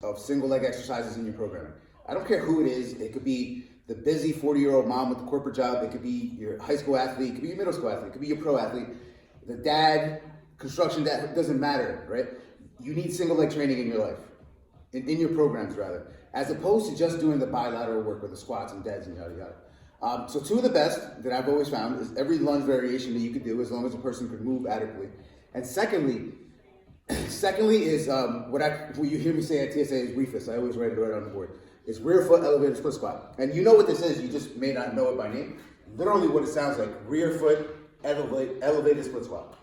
of single leg exercises in your programming. I don't care who it is. It could be the busy 40-year-old mom with the corporate job. It could be your high school athlete. It could be your middle school athlete. It could be your pro athlete. The dad, construction dad, it doesn't matter, right? You need single leg training in your life, in your programs rather, as opposed to just doing the bilateral work with the squats and deads and yada yada. So two of the best that I've always found is every lunge variation that you could do as long as a person could move adequately. And secondly is what you hear me say at TSA is REFIS. I always write it right on the board. It's rear foot elevated split squat. And you know what this is, you just may not know it by name. Literally what it sounds like, rear foot elevated split squat.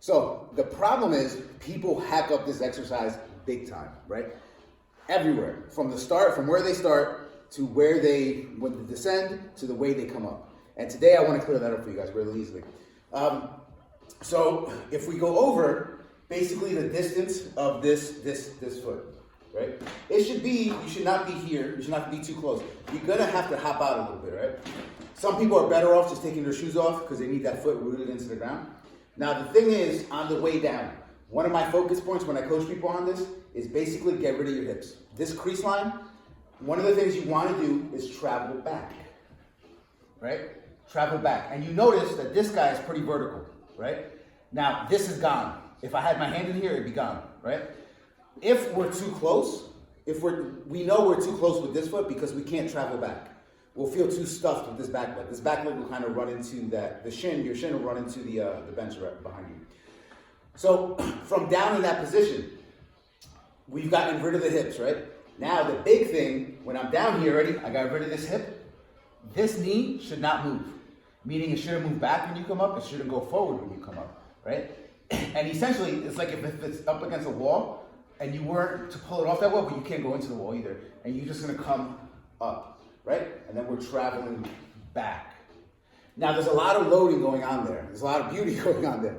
So the problem is people hack up this exercise big time, right? Everywhere, from the start, from where they start to when they descend to the way they come up. And today I want to clear that up for you guys really easily. So if we go over basically the distance of this foot, right? You should not be here, you should not be too close. You're gonna have to hop out a little bit, right? Some people are better off just taking their shoes off because they need that foot rooted into the ground. Now the thing is, on the way down, one of my focus points when I coach people on this is basically get rid of your hips. This crease line, one of the things you want to do is travel back, right? Travel back. And you notice that this guy is pretty vertical, right? Now, this is gone. If I had my hand in here, it'd be gone, right? If we're too close, we know we're too close with this foot because we can't travel back. We'll feel too stuffed with this back leg. This back leg will kind of run into your shin will run into the bench right behind you. So from down in that position, we've gotten rid of the hips, right? Now the big thing, when I'm down here already, I got rid of this hip. This knee should not move, meaning it shouldn't move back when you come up, it shouldn't go forward when you come up, right? And essentially, it's like if it's up against a wall and you weren't to pull it off that wall, but you can't go into the wall either, and you're just gonna come up, right? And then we're traveling back. Now there's a lot of loading going on there. There's a lot of beauty going on there.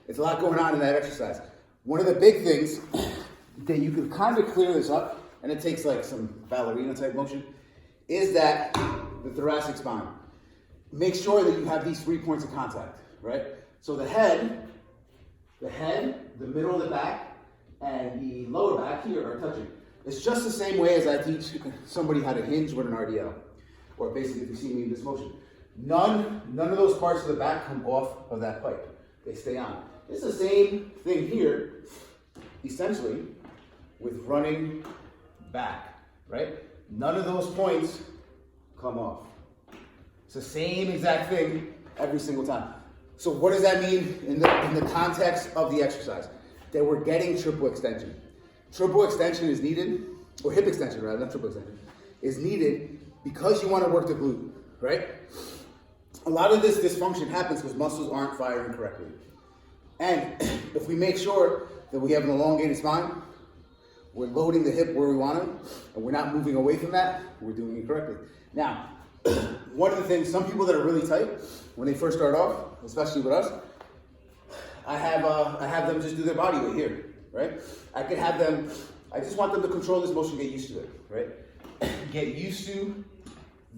There's a lot going on in that exercise. One of the big things that you can kind of clear this up, and it takes like some ballerina type motion, is that the thoracic spine. Make sure that you have these 3 points of contact, right? So the head, the middle of the back, and the lower back here are touching. It's just the same way as I teach somebody how to hinge with an RDL, or basically if you see me in this motion. None of those parts of the back come off of that pipe. They stay on. It's the same thing here, essentially, with running back, right? None of those points come off. It's the same exact thing every single time. So what does that mean in the context of the exercise? That we're getting triple extension. Triple extension is needed, or hip extension rather, not triple extension, is needed because you want to work the glute, right? A lot of this dysfunction happens because muscles aren't firing correctly. And if we make sure that we have an elongated spine, we're loading the hip where we want it, and we're not moving away from that, we're doing it correctly. Now, one of the things, some people that are really tight, when they first start off, especially with us, I have them just do their body weight here, right? I just want them to control this motion, get used to it, right? Get used to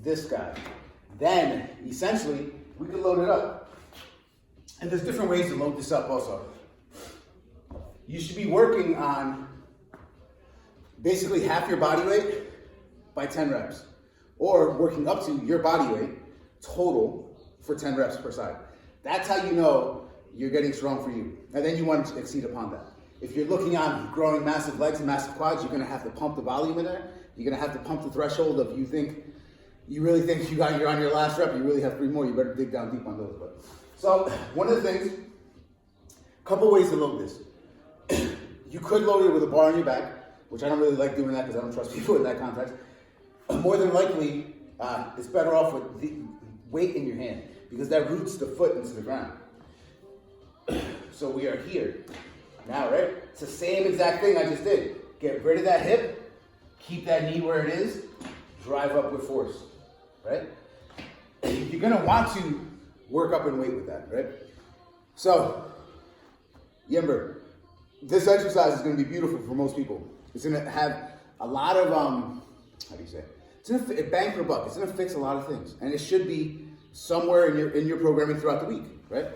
this guy. Then, essentially, we can load it up. And there's different ways to load this up also. You should be working on basically half your body weight by 10 reps. Or working up to your body weight total for 10 reps per side. That's how you know you're getting strong for you. And then you want to exceed upon that. If you're looking on growing massive legs and massive quads, you're gonna have to pump the volume in there. You're gonna have to pump the threshold of you really think you're on your last rep, you really have 3 more, you better dig down deep on those. But so one of the things, a couple ways to load this. You could load it with a bar on your back, which I don't really like doing that because I don't trust people in that context. More than likely, it's better off with the weight in your hand because that roots the foot into the ground. So we are here now, right? It's the same exact thing I just did. Get rid of that hip, keep that knee where it is, drive up with force, right? You're gonna want to work up in weight with that, right? So, remember, this exercise is gonna be beautiful for most people. It's gonna have a lot of, how do you say it? It's gonna bang for a buck. It's gonna fix a lot of things. And it should be somewhere in your programming throughout the week, right?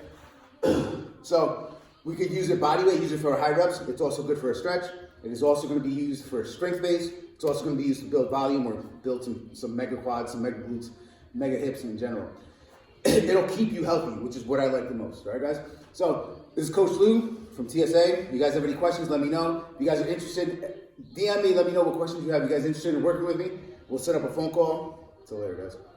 So we could use it body weight, use it for high reps. It's also good for a stretch. It is also going to be used for strength base. It's also going to be used to build volume or build some mega quads, some mega glutes, mega hips in general. It'll keep you healthy, which is what I like the most, right, guys? So this is Coach Lou from TSA. If you guys have any questions, let me know. If you guys are interested, DM me, let me know what questions you have. If you guys are interested in working with me, we'll set up a phone call. Till later, guys.